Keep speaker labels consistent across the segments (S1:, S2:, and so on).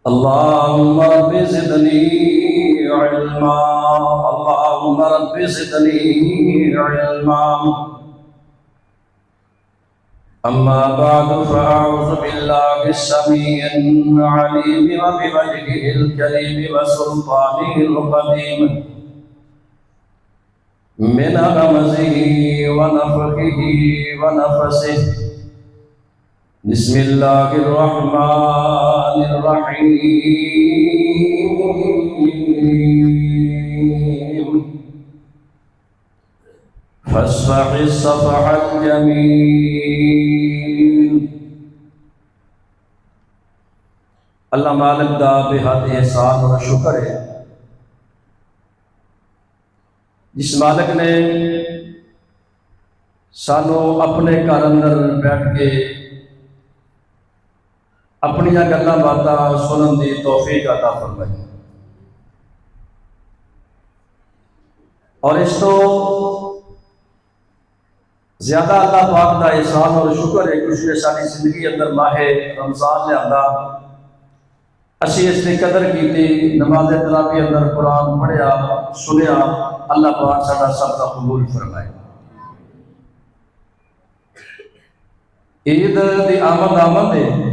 S1: اللهم رب زدني علما اللهم رب زدني علما أما بعد فأعوذ بالله السميع العليم وبوجهه الكريم وسلطانه القديم من همزه ونفخه ونفسه بسم الله الرحمن الرحيم فاصفح الصفح الجميل اللہ مالک دا بحد احسان اور شکر ہے جس مالک نے سانو اپنے گھر اندر بیٹھ کے اپنی گلاں باتاں سنن دی توفیق عطا فرمائی اور اس تو زیادہ اللہ پاک دا احسان اور شکر ہے کہ اس نے ساری زندگی اندر ماہ رمضان لیا اسی اس کی قدر کی نماز تراویح اندر قرآن پڑھیا سنیا اللہ پاک ساڈا سب کا قبول فرمائے عید دی آمد ہے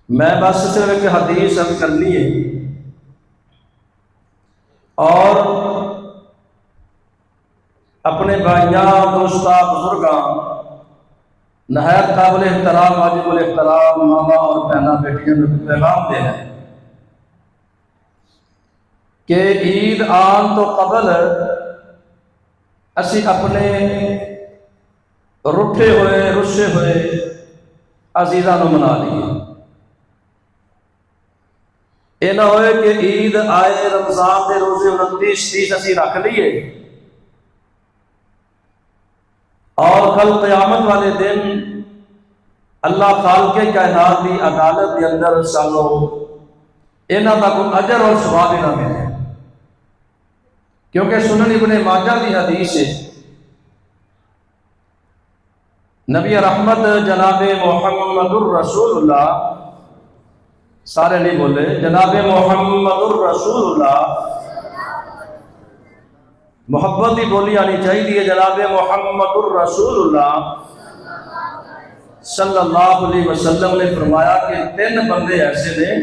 S1: میں بس صرف ایک حدیث عرض کرنی ہے اور اپنے بھائیاں دوستاں بزرگاں نہایت قابل احترام واجب الاحترام ماما اور بہناں بیٹیاں کو پیغام دینا ہے کہ عید آن تو قبل اسی اپنے رٹھے ہوئے رسے ہوئے عزیزاں نو منا لیے یہ نہ ہوئے کہ عید آئے رمضان دے روزے 29-30 اسی رکھ لیے اور کل قیامت والے دن اللہ خالق کائنات کی عدالت کے اندر سانو انہاں دا کوئی اجر اور ثواب نہ ملے کیونکہ سنن ابن ماجہ کی حدیث ہے نبی رحمت جناب محمد الرسول اللہ سارے نہیں بولے جناب محمد الرسول اللہ محبت کی بولی آنی چاہیے جناب محمد الرسول اللہ صلی اللہ علیہ وسلم نے فرمایا کہ 3 بندے ایسے نے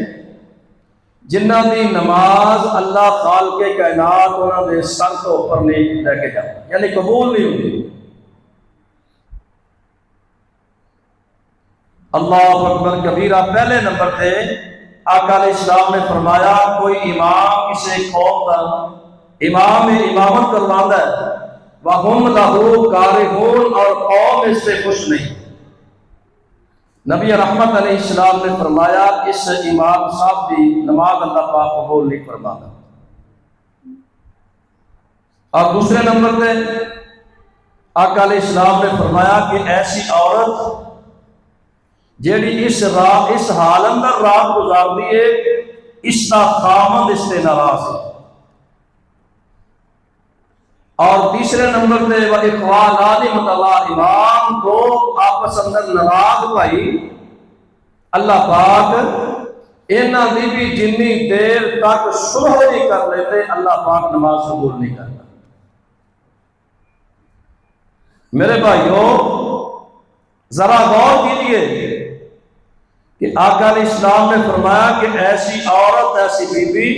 S1: جنہ دی نماز اللہ خالق کائنات انہوں نے سر تو اوپر نہیں لے کے جاتا یعنی قبول نہیں ہوتی اللہ اکبر کبیرہ پہلے نمبر پہ آقا علیہ السلام نے فرمایا کوئی امام کسی قوم کا امام امامت کرواتا ہے وَهُمْ لَهُ كَارِهُونَ اور قوم اس سے خوش نہیں نبی رحمت علیہ السلام نے فرمایا اس امام صاحب کی نماز اللہ پاک قبول نہیں فرماتا اور دوسرے نمبر پہ آقا علیہ السلام نے فرمایا کہ ایسی عورت جیڑی اس حال اندر رات گزار دیے اس کا خامند اس سے ناراض ہے اور تیسرے نمبر پہ وَإِخْوَانَانِ مُتَلَائِمَانِ دو آپس اندر ناراض بھائی اللہ پاک انہاں دی بھی جنی دیر تک صلح نہیں کر لیتے اللہ پاک نماز قبول نہیں کرتا میرے بھائیوں ذرا غور کیجیے کہ آقا علیہ السلام نے فرمایا کہ ایسی عورت ایسی بی بی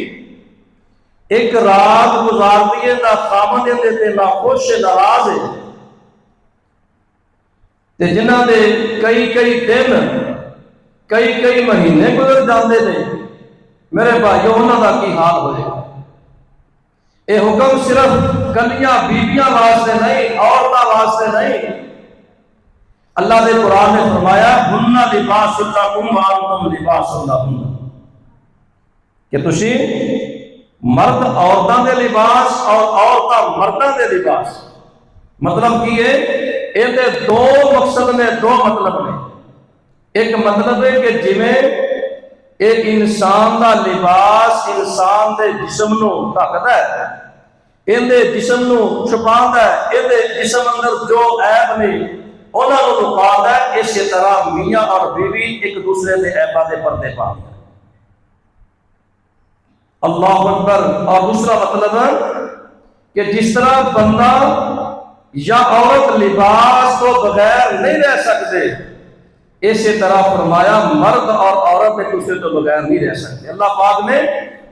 S1: ایک رات گزار دیے نہ خامن دیتے نہ خوش ناراض ہے جنہ دے کئی دن کئی مہینے گزر جاندے تھے میرے بھائیوں انہاں دا کی حال ہوئے یہ حکم صرف کلیاں بیبیاں واسطے نہیں عورتاں واسطے نہیں اللہ نے قرآن نے فرمایا ہن لباس لکم وانتم لباس لہن کہ تسی مرد عورتاں دے لباس اور عورتاں مرداں دے لباس مطلب کی ہے یہ دو مقصد نے دو مطلب نے ایک مطلب ہے کہ جویں ایک انسان دا لباس انسان دے جسم نو ڈھکدا ہے اندے جسم نو چھپاندا ہے اندے جسم اندر جو عیب نے انہاں نوں لکا ہے، اسی طرح میاں اور بیوی ایک دوسرے دے عیباں دے پردے پا دے۔ اللہ اکبر۔ اور دوسرا مطلب ہے کہ جس طرح بندہ یا عورت لباس کو بغیر نہیں رہ سکتے، اسی طرح فرمایا مرد اور عورت ایک دوسرے تو بغیر نہیں رہ سکتے۔ اللہ پاک نے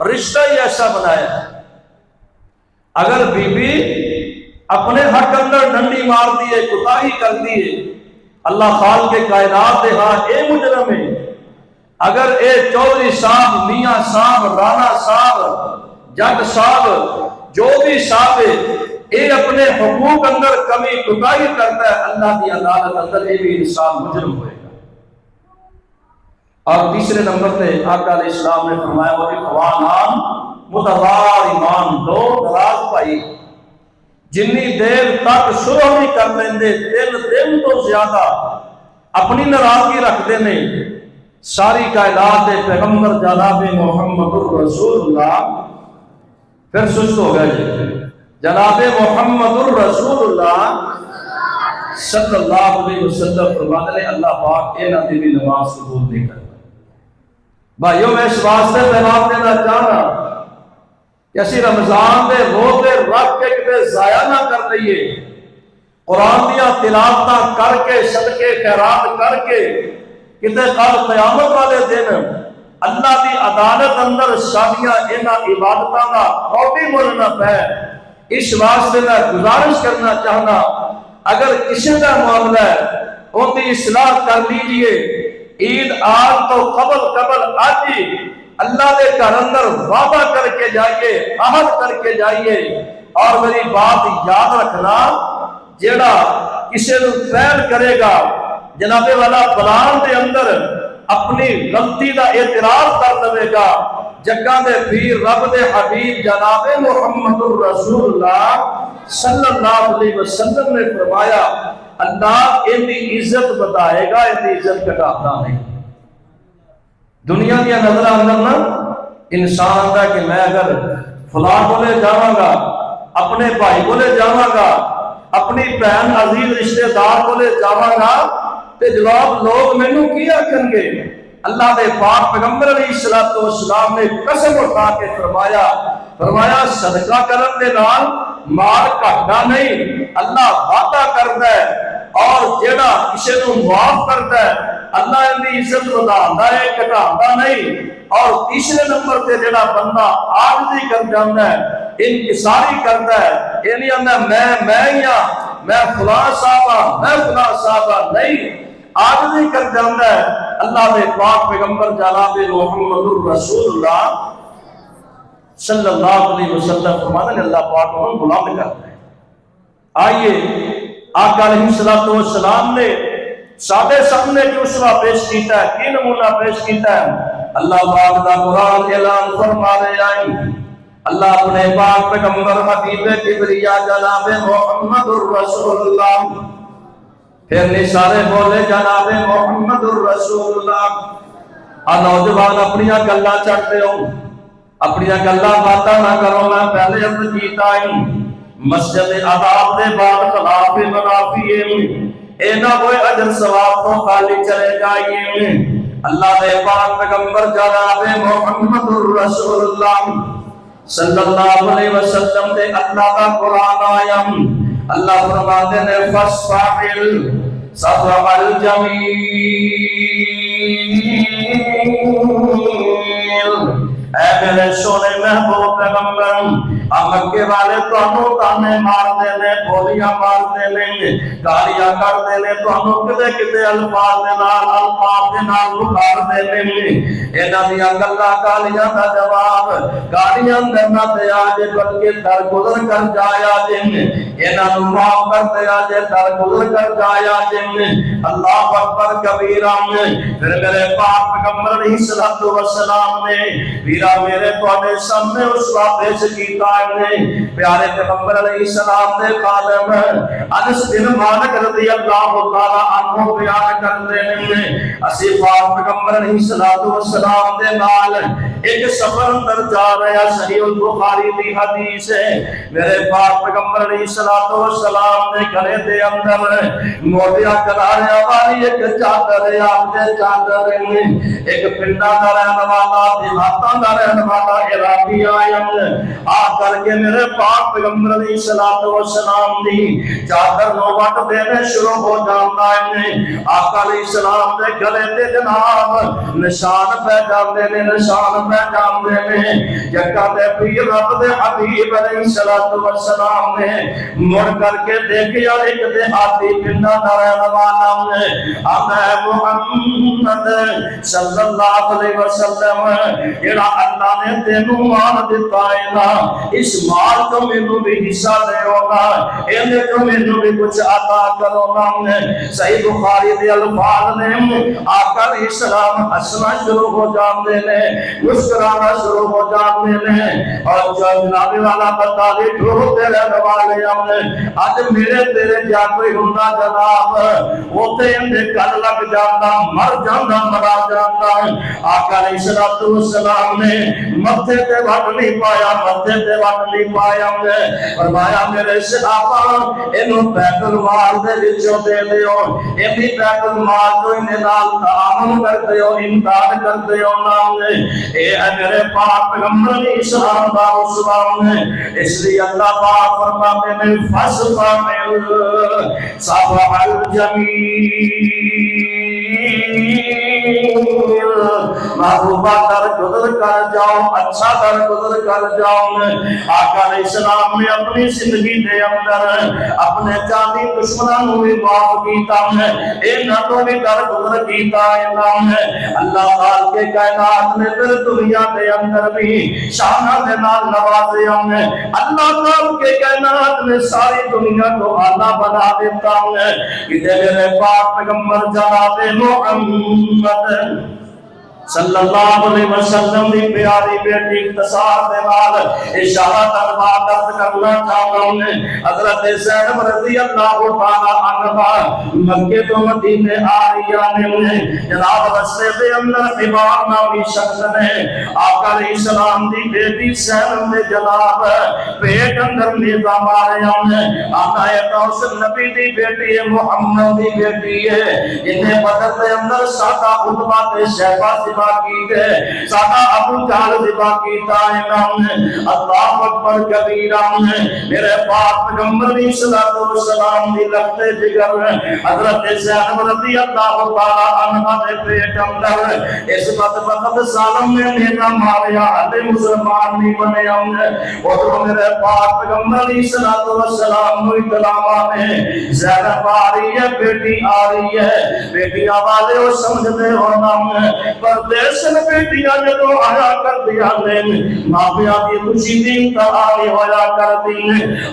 S1: رشتہ ہی ایسا بنایا ہے۔ اگر بی بی اپنے حق اندر ڈنڈی مار دیے، کوتاہی کر دیے، اللہ خالق کے کائنات دے ہاں اے مجرم ہے۔ اگر اے چودھری صاحب، میاں صاحب، رانا صاحب، جٹ صاحب، جو بھی صاحب ہے، اے اپنے حقوق اندر کمی کوتاہی کرتا ہے، اللہ کی عدالت اندر یہ بھی انسان مجرم ہوئے گا۔ اور تیسرے نمبر پہ آقا علیہ السلام نے فرمایا وہ اخوانان متضاربان، دو ناراض بھائی جنی دیر تک شروع نہیں کر لیندے، 3 دن تو زیادہ اپنی ناراضگی رکھتے نہیں، ساری کائنات دے پیغمبر جناب محمد الرسول اللہ پھر سست ہو گئے جی۔ جناب محمد الرسول اللہ صلی اللہ علیہ وسلم فرماتے ہیں اللہ پاک انہاں دی بھی نماز قبول نہیں کرتا۔ بھائیو میں اس واسطے پیغام دینا چاہنا کہ اسی رمضان دے روزے رکھ کے کتے ضائع نہ کر لئیے، قرآن دیا تلاوتاں کر کے، صدقے خیرات کر کے، کتے کل قیامت والے دن اللہ دی عدالت اندر ساڈیاں انہاں عبادتاں دا کوٹی مول نہ پے۔ اس واسطے میں گزارش کرنا چاہنا اگر کسی کا معاملہ ہے ان کی اصلاح کر لیجئے، عید آج تو قبل آج ہی اللہ دے گھر اندر وعدہ کر کے جائیے، عہد کر کے جائیے۔ اور میری بات یاد رکھنا، جیڑا کسی نے فیل کرے گا جناب والا پلان دے اندر اپنی غلطی دا اعتراف کر لے گا، جگہ دے پیر رب دے حبیب جناب محمد الرسول اللہ صلی اللہ علیہ وسلم نے فرمایا اللہ ان دی عزت بتائے گا، ان دی عزت گھٹاتا نہیں۔ دنیا دیا نظر اندر نا انسان آتا کہ میں اگر فلاں کو لے جاواں گا، اپنے بھائی کو لے جاواں گا، اپنی بہن عزیز رشتہ دار کو لے جاواں گا تے جواب لوگ مینوں کی آکھن گے۔ اللہ دے پاک پیغمبر علیہ السلام نے قسم اٹھا کے فرمایا صدقہ کرن دے نال مال گھٹدا نہیں، اللہ وعدہ کردا ہے اور جیڑا کسی نو معاف کردا ہے اللہ ان دی عزت وداندا ہے، گھٹاندا نہیں۔ اور تیسرے نمبر تے جیڑا بندہ عاجزی کر جاندا ہے، انکساری کردا ہے، یہ نہیں آندا میں فلاں صاحب نہیں، عاجزی کر جاندا ہے، اللہ دے پاک پیغمبر جناب محمد الرسول اللہ صلی اللہ علیہ وسلم فرماتے ہیں اللہ پاک انہوں بلند کرتا ہے۔ آئیے آقا علیہ السلام نے سادے سامنے کی اسوہ پیش کیتا ہے، کی نمونہ پیش کیتا ہے۔ اللہ پاک دا قرآن اعلان فرما رہے آئیں، اللہ اپنے پاک پیغمبر حبیب کبریا جناب محمد الرسول اللہ، پھر نثارے بولے جناب محمد الرسول اللہ۔ نوجوان اپنی گلاں چڑھتے ہو، اپنی گلاں باتاں نہ کرو، میں پہلے عرض کیتا ہے مسجد آداب دے بعد خلاف منافی اے نہ کوئی اجر ثواب تو خالی چلے جائیے۔ اللہ دے پاک پیغمبر جناب محمد الرسول اللہ صلی اللہ علیہ وسلم دے اللہ کا قرآن آیا، اللہ فرماتے نے فَاسْفَحِلْ صَفْحَ الْجَمِيلِ، اے میرے سونے محبوب پیغمبر، مکے والے تانوں تانے مارتے نے، بولیاں مارتے نے، گالیاں کرتے نے، تانوں کتے الفاظ دے نال پکارتے نے۔ انہاں دیاں گلاں گالیاں دا جواب گالیاں دینا تے آجے بلکہ درگزر کر جایا جن، انہاں نوں معاف کر تے آجے درگزر کر جایا جن۔ اللہ اکبر کبیرہ۔ پھر میرے پاک پیغمبر علیہ السلام نے میرا میرے تواڈے سامنے اسوہ پیش کیتا ہے، پیارے پیغمبر علیہ السلام دے خادم انس بن مالک رضی اللہ تعالی عنہ بیان کرتے ہیں اسی پاک پیغمبر علیہ الصلوۃ والسلام دے نال ایک سفر اندر جا رہا، صحیح البخاری دی حدیث ہے، میرے پاک پیغمبر علیہ الصلوۃ والسلام دے گلے دے اندر موٹیا کلاریا والی ایک چادر ہے، آپ دے چادر ہے، ایک پنڈا دا رہن والا دیہاتاں دا رہن والا عراقی آیا آ کر کے میرے پاک پیغمبر علیہ الصلوۃ والسلام دی چادر نو وٹ دینے شروع ہو جاندا ہے۔ آقا علیہ السلام دے گلے تے جناب نشان پہ جاندے نے، نشان پہ جاندے نے، جگہ تے پیر رب دے حبیب علیہ الصلوۃ والسلام نے مڑ کر کے دیکھیا ایک دیہاتی پنڈا دا رہن والا ہے، محمد صلی اللہ علیہ وسلم جڑا اللہ نے تینوں مال دیتا ہے نا، اس مال تو مینوں بھی حصہ دیو نا، اینے تو مینوں بھی کچھ عطا کرو نا۔ صحیح بخاری دے الفاظ نے آقا علیہ السلام ہنسنا شروع ہو جاندے نے، مسکرانا شروع ہو جاندے نے، اور جناب والا بتا دے ڈھولتے رہنے والے ہم اج میرے تیرے جا کوئی ہوندا جناب اوتے اندے گل لگ جاندا، مر جاندا، مرا جاندا۔ آقا علیہ الصلوۃ والسلام نے متھے تے وٹ نہیں پایا، متھے تے وٹ نہیں پایا، فرمایا میرے صحابہ اینو بیت المال دے وچوں دے دیو، ایندی بیت المال تو انہاں نال تعاون کر دیو، امداد کر دیو نا۔ اے میرے پاک پیغمبر علیہ السلام دا اسلام ہے، اس لیے اللہ پاک فرماتے ہیں فَاسْفَعِلْ صَفْحَ الْجَمِيلِ، محبوبہ در گزر کر جاؤ، اچھا در گزر کر جاؤ۔ آقا علیہ السلام نے اپنی زندگی دے اندر اپنے جانی دشمنوں بھی معاف کیتا ہے، انہاں تو بھی در گزر کیتا ہے۔ اللہ تعالی کے کائنات نے پھر دنیا دے اندر بھی شانہ دے نال نوازے ہیں، اللہ تعالی کے کائنات نے ساری دنیا کو اعلیٰ بنا دیتا ہے۔ کہ میرے پاک پیغمبر جناب محمد صلی اللہ علیہ وسلم دی پیاری بیٹی اختصار دے نال اشارہ تنباہ درد کرنا چاہتا ہوں۔ حضرت زینب رضی اللہ تعالی عنہ مکے تو مدینے آ رہی آنے جناب رستے دے اندر حباب نامی شخص نے آقا علیہ السلام دی بیٹی زینب نے جناب پیٹ اندر نیزہ مارے ہیں۔ آقا توسل نبی دی بیٹی محمد دی بیٹی ہے، انہیں بدر دے اندر سادہ خطبہ تے شہبہ باقی سادہ ابو جہل سے باقی دائم اللہ اکبر کبیرہ۔ میرے پاک پیغمبر علیہ الصلوۃ والسلام دی لگتے جگر حضرت زینب رضی اللہ تعالی عنہا دے پیٹ اندر اس بدبخت ظالم نے نیزہ ماریا، علی مسلمان نہیں بنے اور میرے پاک پیغمبر علیہ الصلوۃ والسلام کو اطلاع میں زینب آ رہی ہے، بیٹی آ رہی ہے، بیٹی آوازیں وہ سمجھتے ہونا پردیس نے بیٹیاں جدو آیا کر دیا نے ماں پیاں کی خوشی دی انتہائی ہویا کر دی۔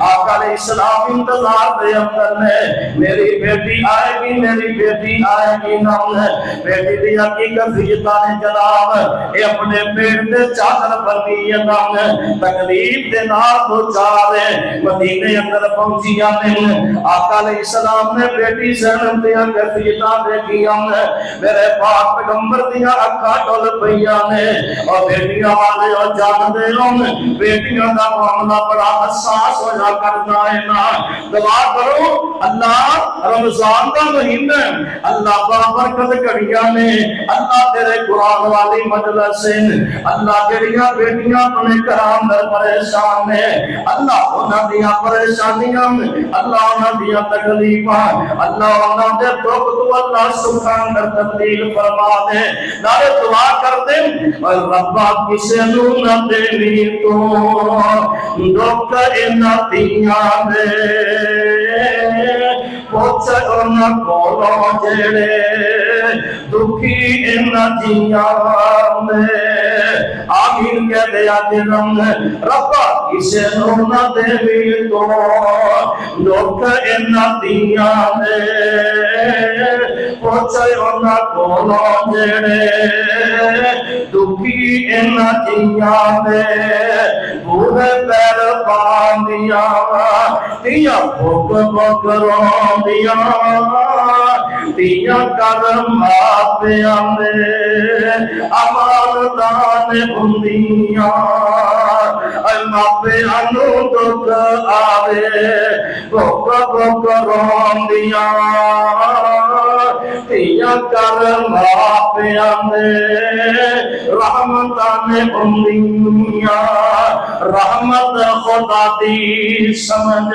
S1: آقا علیہ السلام انتظار دے اندر نے میری بیٹی آئے گی، میری بیٹی آئے گی نام ہے۔ بیٹی دی حقیقت فیتا نے جناب اے اپنے پیٹ دے چادر بنی ہے نام ہے، تکلیف دے نال تو چارے مدینے اندر پہنچیا نے۔ آقا علیہ السلام نے بیٹی زینب دیا کفیتا دیکھیا ہے، میرے پاک پیغمبر دیا اکھا ڈول پیا نے اور بیٹیاں والے اور جان دے لوں بیٹیاں دا معاملہ بڑا حساس ہو جا کرنا ہے نا۔ دعا کرو اللہ رمضان دا مہینہ اللہ بابرکت کریاں نے، اللہ تیرے قرآن والی مجلس سے اللہ جڑیاں بیٹیاں اپنے کرام در پریشان نے، اللہ انہاں دیاں پریشانیاں اللہ انہاں دیاں تکلیفاں اللہ انہاں دے دکھ تو اللہ سبحان در تبدیل فرما دے۔ نارے دعا کر دیں اور ربا کسے نہ دینی تو دکھ انہاں دیاں دے پوچھ انہاں کولو جڑے دکھی انہاں دیاں دے آمین کہہ دیا جنم ربا کسے نہ دینی تو دکھ انہاں دیاں دے پوچھ انہاں کولو جڑے دکھی انہاں دیاں دے بوڑھے پیر باندیاں تیاں بھوک بکروں دیاں تیاں کرم ਮਾਪਿਆਂ ਦੇ ਅਮਾਨਤਾਂ ਨੇ ਹੁੰਦੀਆਂ ਮਾਪਿਆਂ ਨੂੰ ਦੁੱਖ ਆਵੇ ਭੁੱਖ ਭੁੱਖ ਰੋਂਦੀਆਂ ਧੀਆਂ ਕਰ ਮਾਪਿਆਂ ਦੇ ਰਹਿਮਤਾਂ ਨੇ ਹੁੰਦੀਆਂ ਰਹਿਮਤ ਖੁਦਾ ਦੀ ਸਮਝ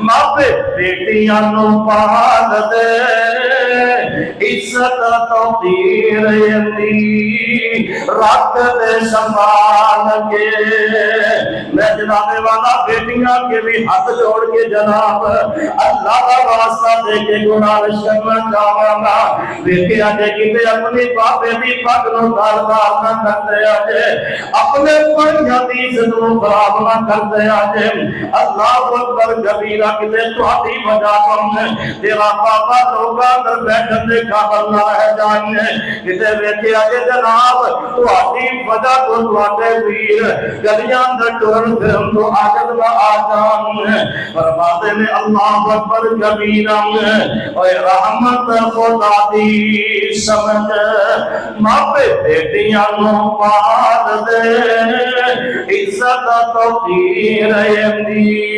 S1: ਮਾਪੇ ਬੇਟੀਆਂ ਨੂੰ ਪਾਲਦੇ ਇੱਜ਼ਤ ਤੌਕੀਰ ਦੀ ਰੱਖਦੇ ਸੰਭਾਲ ਕੇ ਮੈਂ ਜਨਾਬੇ ਵਾਲਾ ਬੇਟੀਆਂ ਕੇ ਵੀ ਹੱਥ ਜੋੜ ਕੇ ਜਨਾਬ ਅੱਲਾਹ ਦਾ ਵਾਸਤਾ ਦੇ ਕੇ ਗੁਜ਼ਾਰਿਸ਼ ਕਰਨਾ ਚਾਹਾਂਗਾ ਵੇਖਿਆ ਜੇ ਕਿਤੇ ਆਪਣੀ ਬਾਬੇ ਦੀ ਪੱਗ ਨੂੰ ਦਾਲ-ਦਾਲ ਨਾ ਕਰਦੇ ਆਜੇ ਆਪਣੇ ਪੰਜਾਂ ਦੀ ਇੱਜ਼ਤ ਨੂੰ ਖਰਾਬ ਨਾ ਕਰਦੇ ਆਜੇ ਅੱਲਾਹੁ ਅਕਬਰ ਕਬੀਰਾ ਕਿਤੇ ਤੁਹਾਡੀ ਵਜ੍ਹਾ ਤੋਂ ਤੇਰਾ ਬਾਬਾ ਲੋਕਾਂ ਅੰਦਰ ਬੈਠਣ ਦੇ ਕਾਬਲ ਨਾ ਰਹਿ ਜਾਏ ਕਿਤੇ ਵੇਖਿਆ ਜੇ ਜਨਾਬ ਤੁਹਾਡੀ ਵਜ੍ਹਾ ਤੋਂ ਤੁਹਾਡੇ ਵੀਰ ਗਲੀਆਂ ਅੰਦਰ ਟੁਰਨ ਫਿਰਨ ਤੋਂ ਆਜਦ ਨਾ ਆ ਜਾਣ ਫਰਮਾਤੇ ਨੇ ਅੱਲਾਹੁ ਅਕਬਰ ਕਬੀਰਾ ਓਏ ਰਹਿਮਤ ਖੁਦਾ ਦੀ ਸਮਝ ਮਾਪੇ ਬੇਟੀਆਂ ਨੂੰ ਪਾਲ ਦੇ ਇੱਜ਼ਤ ਤੌਕੀਰ ਦੀ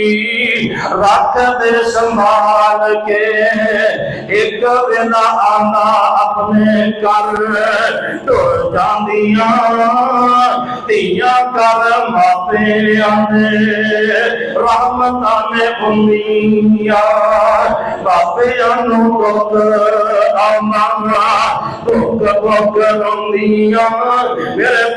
S1: ਰੱਖ ਦੇ ਸੰਭਾਲ ਕੇ ਇੱਕ ਵੇਲਾ ਆਂਦਾ ਆਪਣੇ ਘਰ ਢੁਰ ਜਾਂਦੀਆਂ ਧੀਆਂ ਕਰ ਮਾਪਿਆਂ ਦੇ ਰਹਿਮਤਾਂ ਨੇ ਹੁੰਦੀਆਂ ਬਾਪਿਆਂ ਨੂੰ ਦੁੱਖ ਆਉਂਦਾ ਭੁੱਖ ਭੁੱਖ ਰੋਂਦੀਆਂ ਮੇਰੇ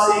S1: ਸੀ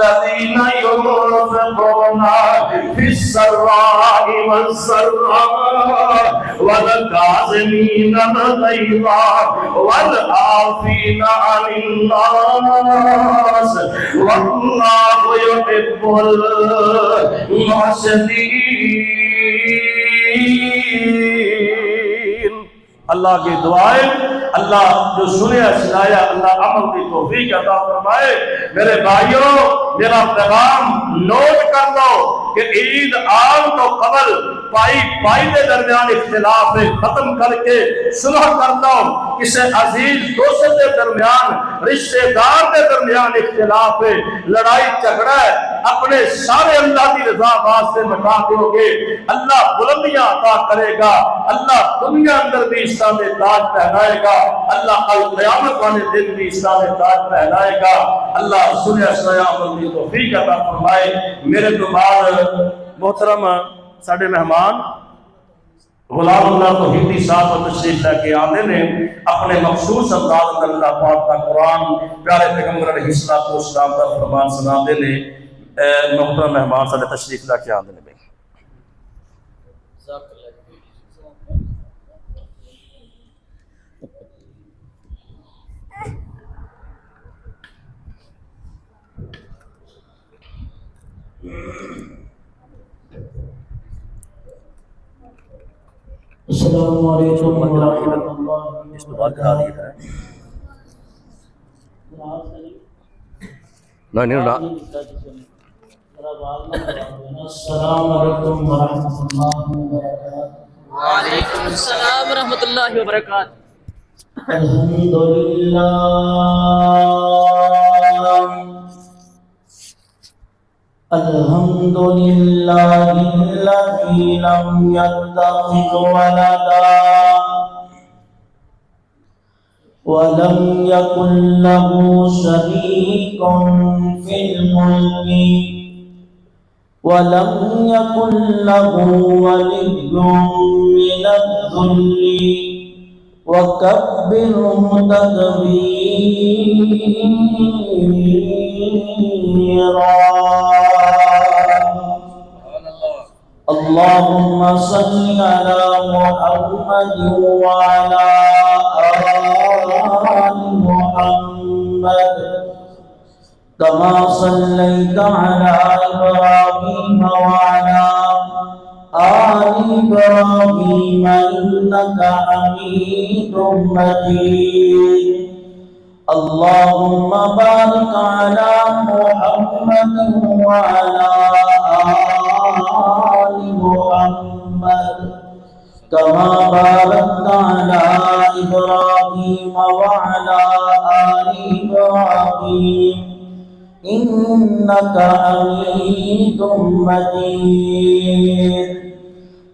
S1: الذين ينفقون في السراء والضراء والكاظمين الغيظ والعافين عن الناس والله يحب المحسنين۔ اللہ کی دعائیں اللہ جو سنیا سنایا اللہ عمل کی توفیق عطا فرمائے۔ میرے بھائیوں میرا پیغام نوٹ کر لو کہ عید آن تو قبل پائی کے درمیان اختلاف ختم کر کے صلح کر لو۔ کسی عزیز دوست کے درمیان رشتہ دار کے درمیان اختلاف ہے، لڑائی جھگڑا ہے، اپنے سارے اللہ کی رضا واسطے مٹا دو گے، اللہ بلندیاں عطا کرے گا، اللہ دنیا اندر بھی اسلام تاج پہنائے گا، اللہ کل قیامت والے دن بھی اسلام تاج پہنائے گا۔ اللہ سنیا سنایا عمل کی توفیق عطا فرمائے۔ میرے تو بعد محترم ساڈے مہمان غلام اللہ توحیدی صاحب تشریف لے کے آنے نے اپنے مخصوص انداز میں اللہ پاک کا قرآن پیارے پیغمبر علیہ الصلوۃ والسلام کا فرمان سنا دے نے۔ محترم مہمان ساڈے تشریف لے کے آنے نے۔
S2: السلام علیکم ورحمۃ اللہ۔
S1: اس کو بات کرا دیے ہے نہیں
S2: السلام علیکم ورحمۃ اللہ وبرکاتہ۔
S3: وعلیکم السلام ورحمۃ اللہ وبرکاتہ۔
S2: الحمدللہ الحمدللہ الذی لم یتخذ ولدا ولم یکن له شریک فی الملک ولم یکن له ولی من الذل وکبرہ تکبیرا۔ اللهم صل على محمد وعلى آل محمد كما صليت على إبراهيم وعلى آل إبراهيم إنك حميد مجيد۔ اللهم بارك على محمد وعلى آل محمد كما باركت على إبراهيم وعلى آل إبراهيم إنك حميد مجيد۔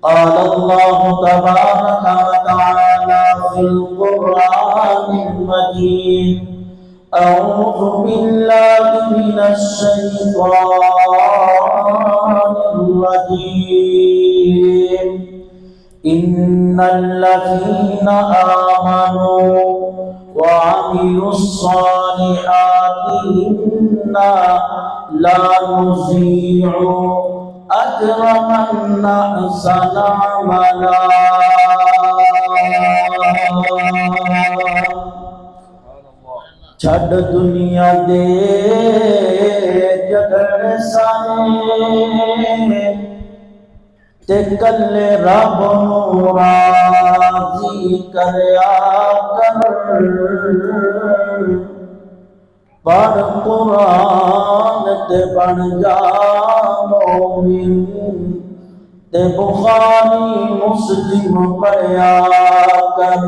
S2: قال الله تبارك وتعالى في القرآن المجيد: أعوذ بالله من الشيطان الرجيم. إن الذين آمنوا وعملوا الصالحات إنا لا نضيع أجر من أحسن عملا۔ چھڈ دنیا دے جگڑ سارے تے کلے رب نوں راضی کریا کر، پڑھ قرآن تے بن جا مومن، تے بخاری مسلم پڑھیا کر،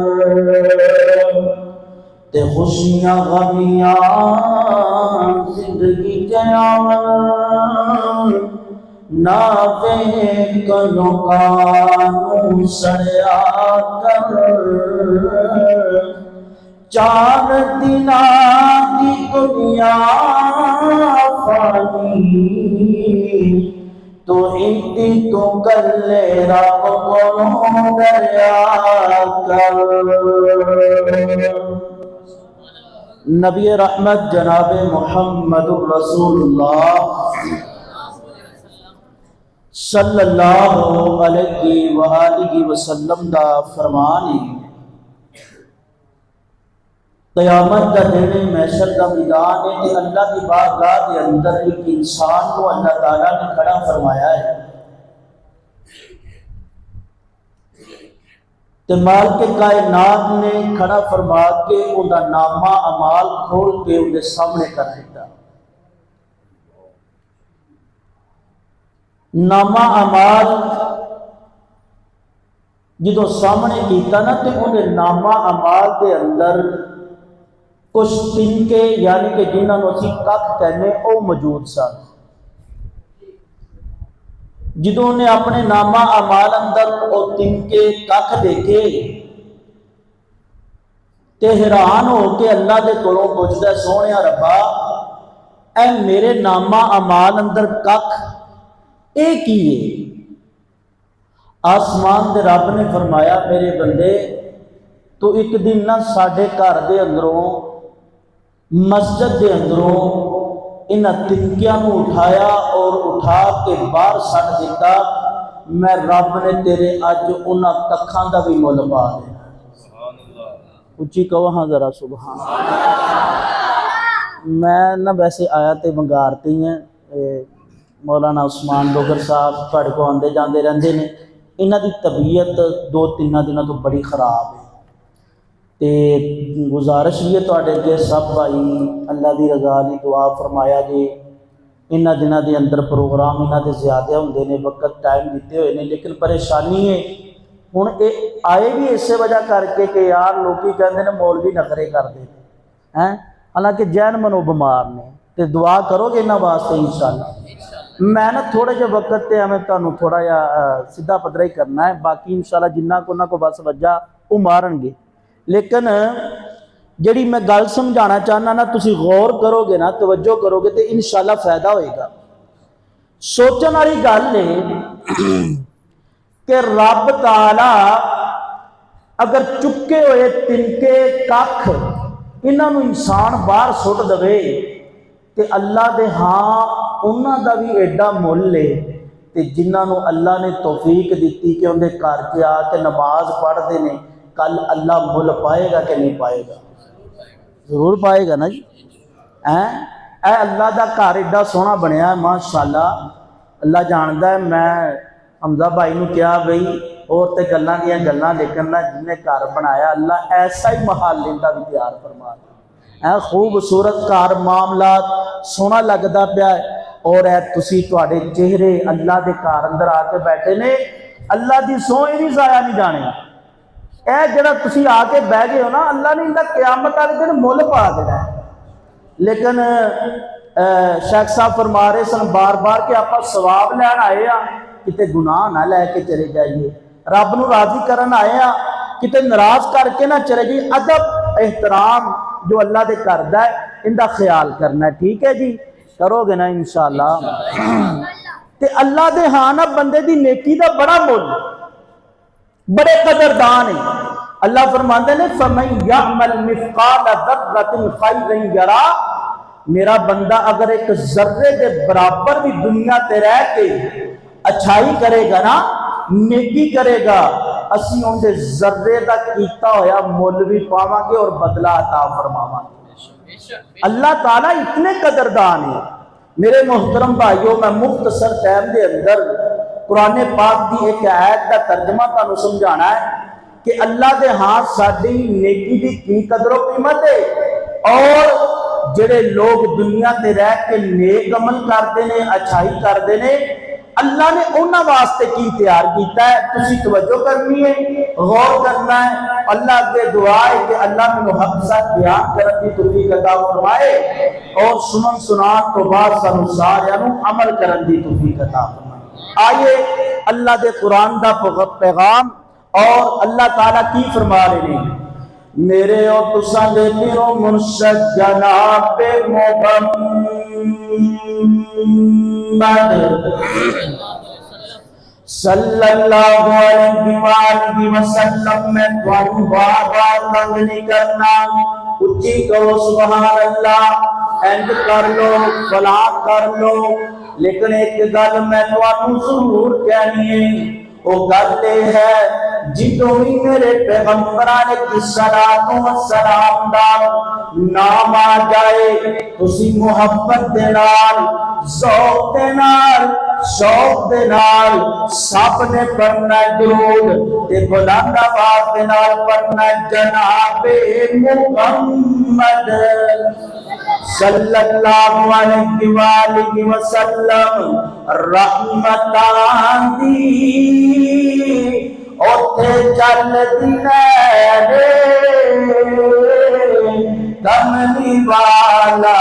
S2: تے خوشیاں غمیاں زندگی کے آون، نہ ویکھ لوکاں سڑیا کر۔ چار دناں دی دنیا فانی، تو ایدی تو گلے رب کولوں ڈریا کر۔ نبی رحمت جناب محمد رسول اللہ صلی اللہ علیہ وآلہ وسلم دا فرمان ہے، قیامت دا دن محشر دا میدان ہے تے اللہ کی بارگاہ دے اندر ایک انسان کو اللہ تعالیٰ نے کھڑا فرمایا ہے۔ تے مالک کائنات نے کھڑا فرما کے انہا نامہ اعمال کھول کے ان کے سامنے کر دیتا. نامہ اعمال جدو سامنے کیتا نا تے انہیں نامہ اعمال دے اندر کچھ تنکے یعنی کہ جنہاں نو اسی ککھ کہنے او موجود سن. جدو نے اپنے نامہ اعمال اندر او تنکے ککھ دیکھے تے حیران ہو کے اللہ دے کولوں پوچھدا سونیا ربا اے میرے نامہ اعمال اندر ککھ اے کی ہے؟ آسمان دے رب نے فرمایا میرے بندے تو ایک دن نہ ساڈے گھر دے اندروں مسجد دے اندروں انہاں تنکیاں نو اٹھایا اور اٹھا کے باہر سٹ دیتا. میں رب نے تیرے اج انہاں ککھاں دا بھی مول پا دینا. اچھی کہو ہاں ذرا سبحان اللہ. میں نہ ویسے آیا تے منگارتی ہیں مولانا عثمان ڈوگر صاحب تھوڑے کو آندے جاندے رہندے نے. انہاں دی طبیعت 2-3 دنوں تو بڑی خراب ہے تے گزارش بھی ہے تواڈے اگے سب بھائی اللہ دی رضا دی دعا فرمایا جی. انہاں دنوں دے اندر پروگرام انہاں دے زیادہ ہوندے نے وقت ٹائم دیتے ہوئے نے لیکن پریشانی ہے ہن اے آئے بھی اسی وجہ کر کے کہ یار لوکی کہندے نے مولوی نخرے کردے ہیں حالانکہ جین منو بیمار نے تے دعا کرو گے انہاں واسطے انشاءاللہ. میں نا تھوڑے جے وقت تے ہمیں تانوں تھوڑا جا سیدھا پدرا ہی کرنا ہے باقی انشاءاللہ جنہ کو بس وجہ وہ مارن گے. لیکن جڑی میں گل سمجھانا چاہنا نا تسی غور کرو گے نا توجہ کرو گے تو انشاءاللہ فائدہ ہوئے گا. سوچن والی گل ہے کہ رب تعالی اگر چکے ہوئے تنکے ککھ انہاں نو انسان باہر سٹ دے تے اللہ دے ہاں انہاں دا بھی ایڈا مول لے تے جنہاں نو اللہ نے توفیق دیتی کہ ان دے گھر کے آ کے نماز پڑھتے ہیں کل اللہ مل پائے گا کہ نہیں پائے گا؟ ضرور پائے گا نا جی. اے اللہ دا گھر ایڈا سونا بنیا ہے ماشاءاللہ. اللہ جاندا ہے میں حمزہ بھائی نو کیا بھئی اور تے گلاں دیاں گلاں لیکن نہ جن نے گھر بنایا اللہ ایسا ہی محل لیندا بھی تیار فرما دے. خوبصورت گھر معاملات سونا لگدا پیا ہے اور اے تسی تواڈے چہرے اللہ دے گھر اندر آ کے بیٹھے نے اللہ دی سوئی بھی ضائع نہیں جانے. اے جڑا تسی آ کے بہ گئے ہو نا اللہ نے اندا قیامت والے دن مول پا دینا ہے. لیکن شیخ صاحب فرما رہے سن بار بار کہ آپ ثواب لین آئے ہاں کتے گناہ نہ لے کے چلے جائیے. رب نو راضی کرن آئے ہاں کتے ناراض کر کے نہ چلے جائیے. ادب احترام جو اللہ دے کردا ہے اندا خیال کرنا ہے. ٹھیک ہے جی کرو گے نا انشاءاللہ. تے اللہ دے ہاں نا بندے دی نیکی دا بڑا مول بڑے قدردان ہیں. اللہ فرماندے نے فَمَن يَعْمَلْ مِثْقَالَ ذَرَّةٍ خَيْرًا يَرَهُ. میرا بندہ اگر ایک ذرے کے برابر بھی دنیا تے رہ کے اچھائی کرے گا نا نیکی کرے گا اسی ان دے ذرے دا کیتا ہویا مول بھی پاواں گے اور بدلہ عطا فرماواں گے. اللہ تعالیٰ اتنے قدردان ہیں. میرے محترم بھائیوں میں مختصر ٹائم دے اندر قرآن پاک دی ایک آیت دا ترجمہ تانوں سمجھانا ہے کہ اللہ دے ہاں ساڈی نیکی دی کی قدر و قیمت ہے اور جڑے لوگ دنیا تے رہ کے نیک عمل کرتے نے اچھائی کرتے نے اللہ نے انہاں واسطے کی تیار کیتا ہے. تسی توجہ کرنی ہے غور کرنا ہے. اللہ کے دعا ہے کہ اللہ میں حق ساتھ بیان کرن دی توفیق عطا فرمائے اور سنن سنان تو بعد سانو سارے نو عمل کرن دی توفیق عطا فرمائے. آئیے اللہ دے قرآن دا پیغام اور اللہ تعالیٰ کی فرما رہے ہیں. میرے اور تساں دے پیرو مرشد جناب محمد صلی اللہ علیہ وسلم میں تھوڑی بار تنگ نہیں کرنا. اچھی کہو سبحان اللہ اینڈ کر لو فلاں کر لو لیکن ایک گل میں تھانوں ضرور کہنی ہے وہ گل یہ ہے جدوں بھی میرے پیغمبران کی صلاۃ و سلام دا نام آ جائے تسی محبت دے نال ذوق دے نال شوق دے نال سب نے پڑھنا درود تے بلند آواز دے نال پڑھنا جناب محمد صلی اللہ علیہ وآلہ وسلم رحمتاں دی اوتھے چل دینے کملی والا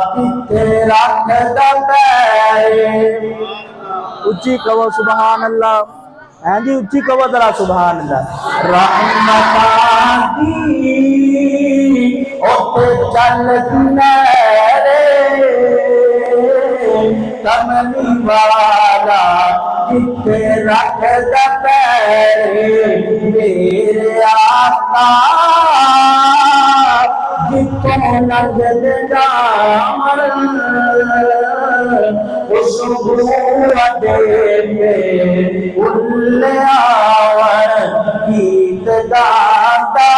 S2: کتے رکھ دا پیر اچھی کہو سبحان اللہ ہاں جی اچھی کہو ذرا سبحان اللہ رحمتاں دی اوتھے چل دینے کملی والا جتے رکھ دا پیر میرے آقا جتوں نظر جامر خوشبو اڈے پہ اُلے آور گیت گاتا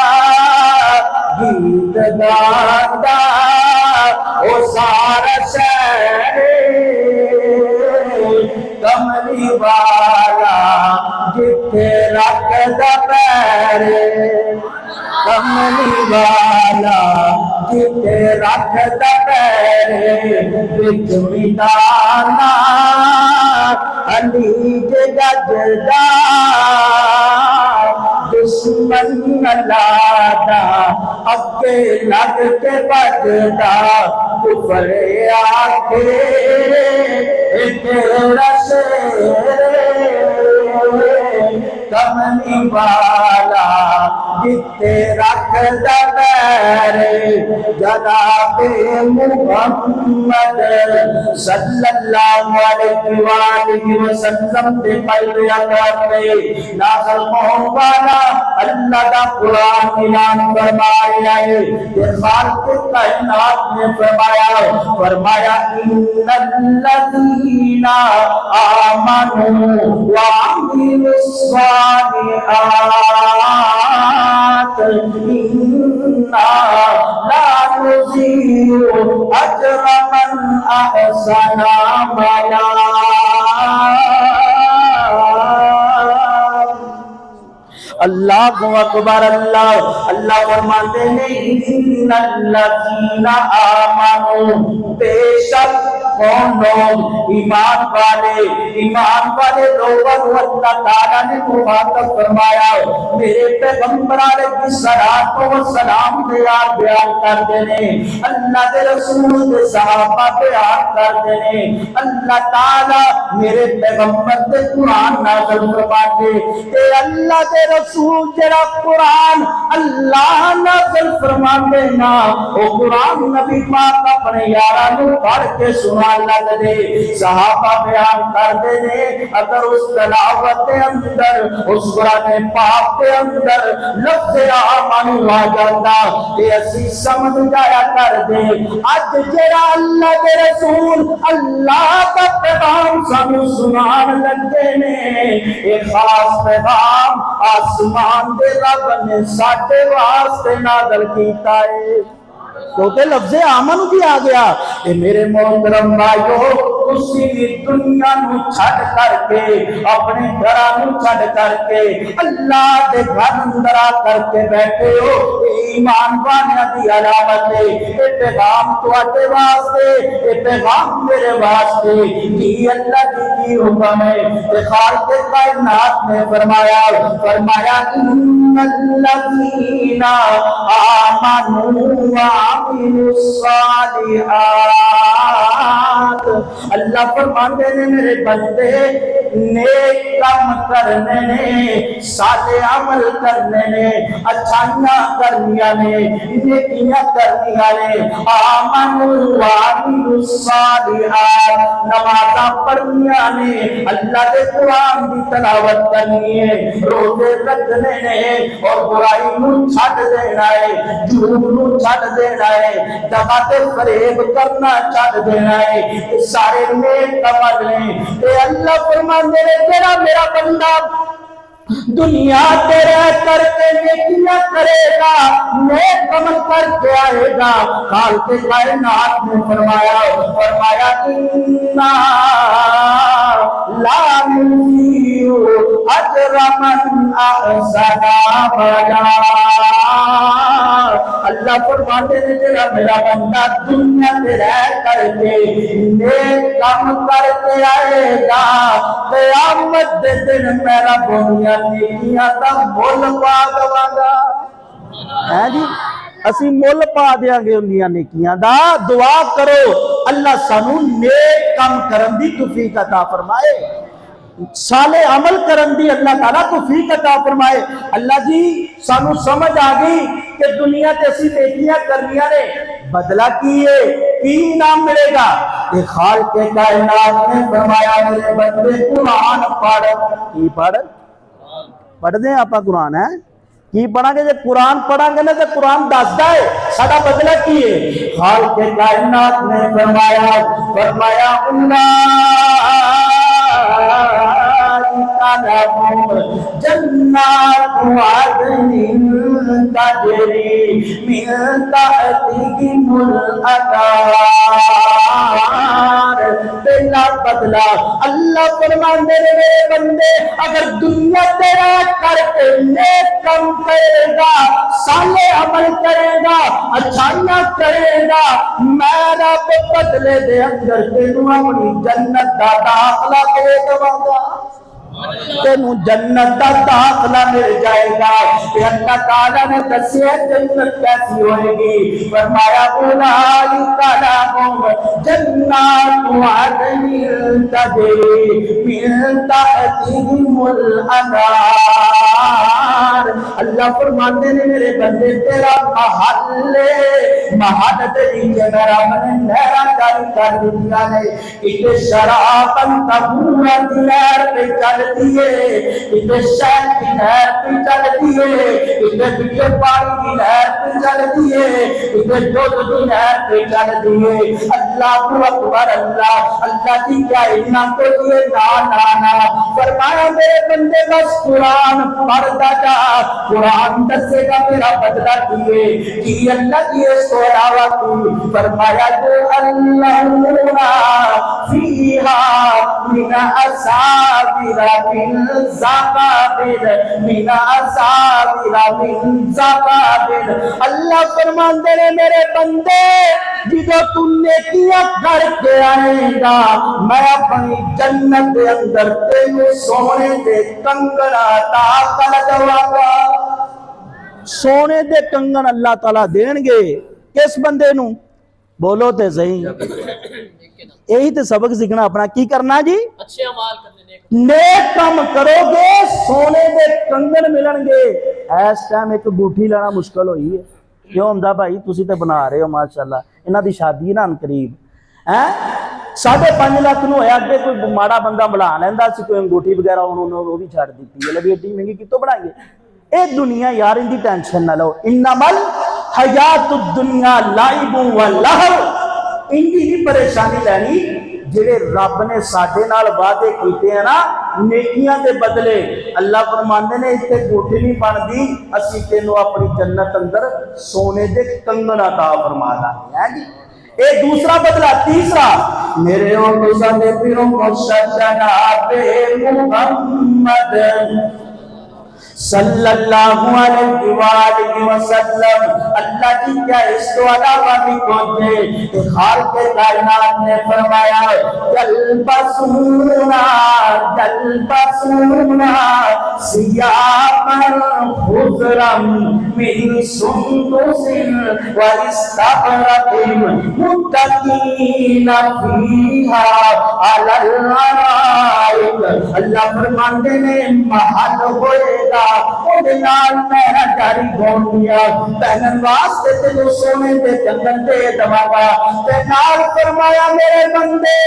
S2: او سارا شہر کملی والا جتے رکھ دا پیر کملی والا جتے رکھ دا پیر وچ میدانا علی دے گجدا دشمن لادا اگے لگ کے بجدا کفر آکھے تیرا شیر کملی والا جتے رکھ دا پیر جناب محمد صلی اللہ علیہ وآلہ وسلم دے پہلے اکرم میں نازل ہون والا اللہ دا قرآن اعلان فرمایا ہے کہ خالق کائنات نے فرمایا ان الذین آمنوا وعملوا الصالحات انا لا نضيع اجر من احسن عملا اللہ اکبر اللہ فرماتے ہیں ان الذین آمنوا بے شک کون لوگ ایمان والے لوگوں کو اللہ تعالیٰ نے مخاطب فرمایا میرے پیغمبر علیہ الصلوۃ والسلام بیان کرتے ہیں اللہ کے رسول کے صحابہ بیان کرتے ہیں اللہ تعالیٰ میرے پیغمبر کے قرآن نازل فرماتے کہ اللہ کے رسول جڑا قرآن اللہ نازل فرماتے نا وہ قرآن نبی پاک اپنے یاراں نوں پڑھ کے سنا لگ دے صحابہ بیان کر دے اگر اس تلاوت کے اندر اس قرآن پاک کے اندر لفظ آمن آ جاتا کہ اسی سمجھ جایا کر دے اج جڑا اللہ کے رسول اللہ کا پیغام سانو سنان لگے نے ایک خاص پیغام آسمان دے رب نے ساڈے واسطے نازل کیتا ہے کیونکہ لفظ آمن بھی آ گیا کہ میرے محترم بھائیو اسی دنیا نو چھڈ کر کے اپنے گھراں نو چھڈ کر کے اللہ دے گھر اندر آ کر کے بیٹھے ہو ایمان والوں دی علامت ہے اے پیغام تواڈے واسطے اے پیغام میرے واسطے کہ اللہ دی حکم ہے کہ خالق کائنات نے فرمایا ان الذین آمنوا وعملوا الصالحات اللہ فرماتے ہیں میرے بندے نیک کام کرنے نے صالح عمل کرنے نے اچھائیاں کرنیاں نے نیکیاں کرنیاں نے آمنوا وعملوا الصالحات نمازاں پڑھنیاں نے اللہ کے قرآن کی تلاوت کرنی ہے روزے رکھنے نے اور برائی نو چھڈ دینا ہے جھوٹ نو چھڈ دینا ہے دغا تے فریب کرنا چھڈ دینا ہے سارے نیک عمل نے تے اللہ فرماندے نے جڑا میرا بندہ دنیا تے رہ کر کے نیکیاں کرے گا، نیک عمل کر کے آئے گا۔ خالق کائنات نے فرمایا اِنَّا لَا نُضِيعُ أَجْرَ مَنْ أَحْسَنَ عَمَلًا۔ اللہ فرماتے ہیں جڑا میرا بندہ دنیا تے رہ کر کے نیک کام کر کے آئے گا، قیامت دے دن میرا بونیا نیکیاں دا مول پا دواں گا۔ ہے جی اسی مول پا دیاں گے انہیاں نیکیاں دا۔ دعا کرو اللہ سانو نیک کام کرن دی توفیق عطا فرمائے، صالح عمل کرن دی اللہ تعالیٰ توفیق عطا فرمائے۔ اللہ جی سانو سمجھ آ گئی کہ دنیا تے اسی نیکیاں کرنیاں نے، بدلہ کی ہے، کی انعام ملے گا؟ کہ خالق کائنات نے فرمایا میرے بندے قرآن پڑھ۔ کی پڑھ دیں آپ قرآن ہے کی پڑھا گے؟ جب قرآن پڑھا گے نا تو قرآن دستا ہے ساڈا بدلہ کی ہے۔ خالق کائنات نے فرمایا جنات عدن تجری من تحتہم الانہار۔ پہلا بدلہ اللہ فرماندے نے میرے بندے اگر دنیا تیرا کر کے نیک کام کرے گا، صالح عمل کرے گا، اچھائیاں کرے گا، میں رب بدلے دے اندر تینوں اپنی جنت دا داخلہ دے دواں گا، تینوں جنت دا داخلہ مل جائے گا۔ کہ اللہ تعالیٰ نے دسیا جنت کیسی ہوئے گی، فرمایا اولئک لہم جنات عدن تجری من تحتہم الانہار۔ اللہ فرماتے ہیں میرے بندے تیرا محل تیری جگہ میں نہراں جاری کر دنیا نے، کہ شراباً طہورا نہر پہ چلتی ہے، کہ شہد کی نہر پہ چلتی ہے، کہ میٹھے پانی کی نہر پہ چلتی ہے، کہ دودھ کی نہر پہ چلتی ہے۔ اللہ اکبر اللہ کی کیا اتنا تو یہ نا فرمایا میرے بندے بس قرآن پڑھتا جا، قرآن دسے گا میرا بدلہ کیے کہ اللہ کی سوراوا کی۔ فرمایا جو اللہ فیہا من اصابر من زقابر من اصابر من زقابر۔ اللہ فرماندے نے میرے بندے جدو تو نیکیاں کر کے آئے گا میں اپنی جنت کے اندر تینوں سونے دے کنگن عطا کر دواں گا۔ سونے دے کنگن اللہ تعالیٰ دین گے کس بندے نو؟ بولو تے صحیح، یہی تے سبق سیکھنا اپنا کی کرنا جی؟
S3: اچھے اعمال کرنے،
S2: نیک کام کرو گے سونے دے کنگن ملن گے۔ اس ٹائم ایک انگوٹھی لینا مشکل ہوئی ہے، کیوں حمزہ بھائی تسی تے بنا رہے ہو ماشاءاللہ، انہاں دی شادی نا قریب 5.5 لاکھ نو ہویا کہ کوئی ماڑا بندہ بلا لیندا سی کوئی انگوٹھی وغیرہ انہوں نے وہ بھی چھڑ دیتی ہے، لبی ایڈی مہنگی کتوں بنائیں گے؟ اے دنیا یار ان دی ٹینشن نہ لو، انما الحیات الدنیا لعب و لہو، ان دی نہیں پریشانی لینی جڑے رب نے ساڈے نال وعدے کیتے ہیں نا نیکیاں دے بدلے۔ اللہ فرماندے نے اتنے کوٹھی نہیں بندی، اسی تینوں اپنی جنت اندر سونے دے کنگن عطا فرما دیں گے جی۔ اے دوسرا بدلہ۔ تیسرا میرے اور تساں دے پیروں مرشد جناب محمد صلی اللہ علیہ وآلہ وسلم، اللہ کی کیا اس کو علاوہ بھی پہنچے کہ خالق کائنات نے فرمایا یلبسونا ثیابا خضرا من سندس واستبرق متکئین فیہا علی الارائک۔ اللہ فرماندے نے محل ہوئے گا میرا جاری گونڈیا پہنن واسطے تینوں سونے دے کنگن دے دواں گا۔ تے نال فرمایا میرے بندے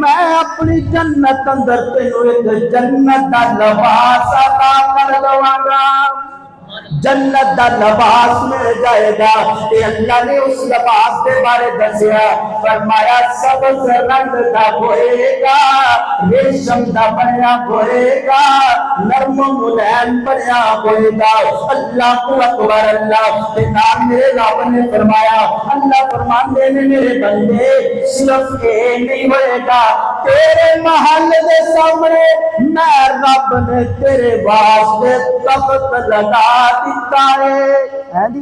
S2: میں اپنی جنت اندر تینوں ایک جنت دا لباس عطا کر دواں گا۔ جنت دا لباس مل جائے گا۔ تے اللہ نے اس لباس کے بارے دسیا، فرمایا سبز رنگ دا ہوئے گا، ریشم دا بنیا ہوئے گا، نرم و ملائم بنیا ہوئے گا۔ اللہ اکبر اللہ۔ تے نام میرے رب نے فرمایا، اللہ فرماندے نے میرے بندے صرف یہ نہیں ہوئے گا، تیرے محل دے سامنے میں رب نے تیرے واسطے تخت لگا دیتا ہے جی،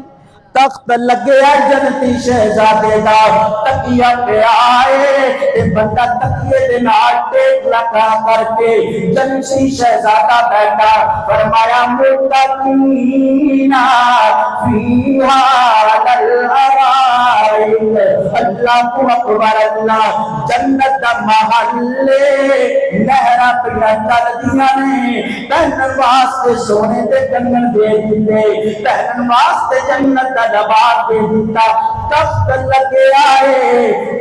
S2: تخت لگیا جنتی شہزادے دا، تکیہ پہ آئے بندہ تکیے دے نال ٹیک لگا کر کے جنتی شہزادہ بیٹھا، فرمایا متقین فیہا للارائک۔ اللہ اکبر اللہ۔ جنت دا محلے نہرہ پہ چل دیاں نے، پہنن واسطے سونے دے کنگن دے دیتے، پہنن واسطے جنت دا لباس دے دیتا، تخت لگے آئے،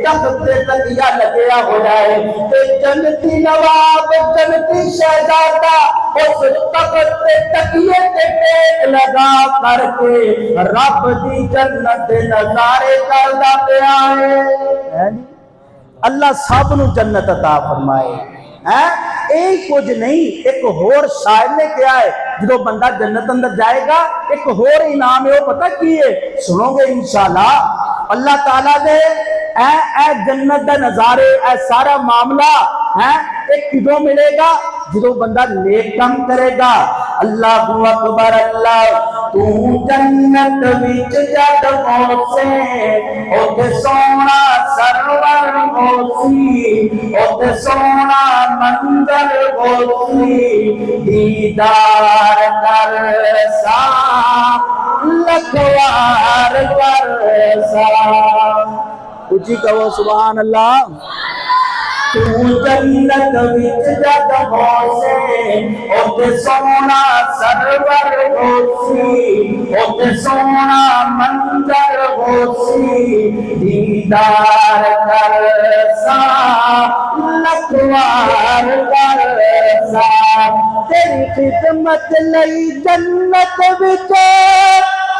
S2: تخت تکیہ لگیا ہو جائے، تے جنتی نواب جنتی شہزادہ اس تخت تکیے تے ٹیک لگا کر کے رب دی جنت دے نظارے کردا پیا ہے۔ اللہ سب نو جنت عطا فرمائے۔ ایک کچھ نہیں، ایک اور شاعر نے کیا ہے، جدو بندہ جنت اندر جائے گا ایک اور انعام ہے، وہ پتہ کی ہے، سنو گے انشاءاللہ۔ اللہ تعالیٰ دے اے جنت دا نظارے، اے سارا معاملہ ایک کدو ملے گا، جدو بندہ نیک کام کرے گا۔ اللہ اکبر اللہ۔ تو جنت وچ جد پہنچے اوتھے سونا سرور ہوسی، اوتھے سونا منظر ہوسی، دیدار کر سا لکھوار کر سا۔ اچھی کہو سبحان اللہ۔ تو جنت وچ جد پہنچے اوتھے سونا سرور ہوسی، اوتھے سونا منظر ہوسی، دیدار کر سا لکھوار کر سا۔ تیری خدمت لئی جنت وچ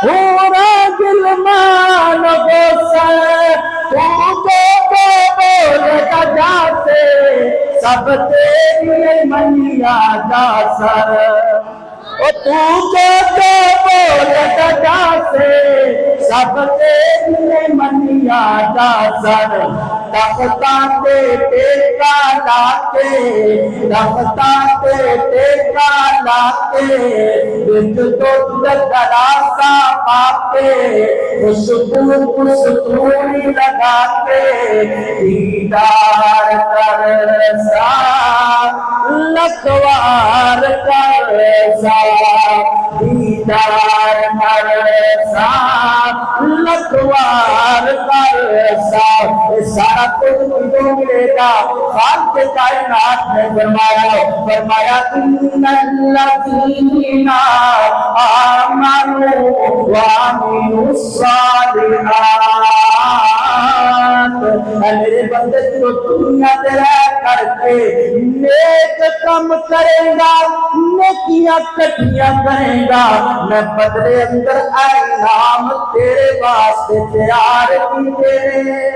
S2: پورا گلمان غوثہ، تو بول جاتے سب تیری منیا جا سر، تو بول جاتے سب تیری منیا جا سر۔ تختاں تے ٹیکا لاتے، تختاں تے ٹیکا لاتے، بچ دودھ گلاسا پاتے، خوشبو خوشبوئی لگاتے، دیدار کر سا لکھوار کر سا، دیدار کر سا لکھوار کر سا۔ سارا کچھ مجھے ملے گا۔ خالق کائنات نے فرمایا ان الذین آمنوا وعملوا الصالحات، اے میرے بندے جو دنیا میں رہ کر کے نیک کام کرے گا، نیکیاں کٹیاں کرے گا، میں بدلے اندر انعام تیرے واسطے تیار کیتے ہیں۔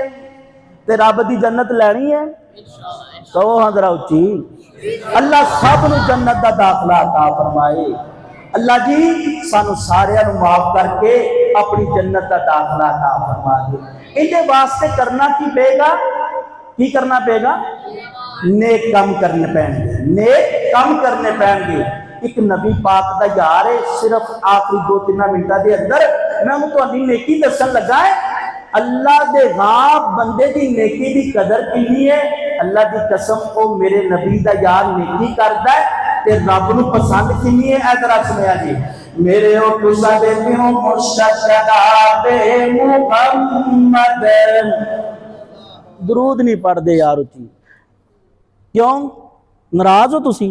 S2: تے رب دی جنت لینی ہے، کہو ہاں ذرا اچھی۔ اللہ سب نو جنت دا داخلہ عطا فرمائے۔ اللہ جی سانو سارے نو معاف کر کے اپنی جنت دا داخلہ عطا فرما دے۔ ان واسطے کرنا کی پے گا، کی کرنا پے گا؟ نیک کام کرنے پین گے، نیک کام کرنے پین گے۔ ایک نبی پاک دا یار ہے، صرف آخری 2-3 منٹا دے اندر میں ہوں تو اندھی نیکی دسن لگا ہے۔ اللہ دے غاب بندے دی نیکی دی قدر کنی ہے۔ اللہ دی قسم او میرے نبی دا یار نیکی کردا ہے تے رب نو پسند کنی ہے۔ اے ذرا سنیا جی، میرے او تسا دیتے ہو مشتاق محمد، درود نہیں پڑھ دے یار اچھی، کیوں ناراض ہو تسی؟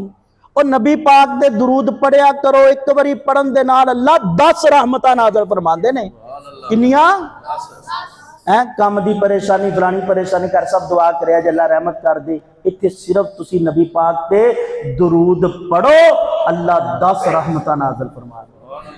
S2: اور نبی پاک دے درود پڑھیا کرو، ایک باری پڑھن دے نال اللہ 10 رحمتاں نازل فرماندے نے۔ کنیاں کام دی پریشانی فلانی پریشانی کر سب دعا کریا جے اللہ رحمت کر دے۔ اتنے صرف تسی نبی پاک تے درود پڑھو، اللہ 10 رحمتاں نازل فرما دے۔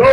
S2: 2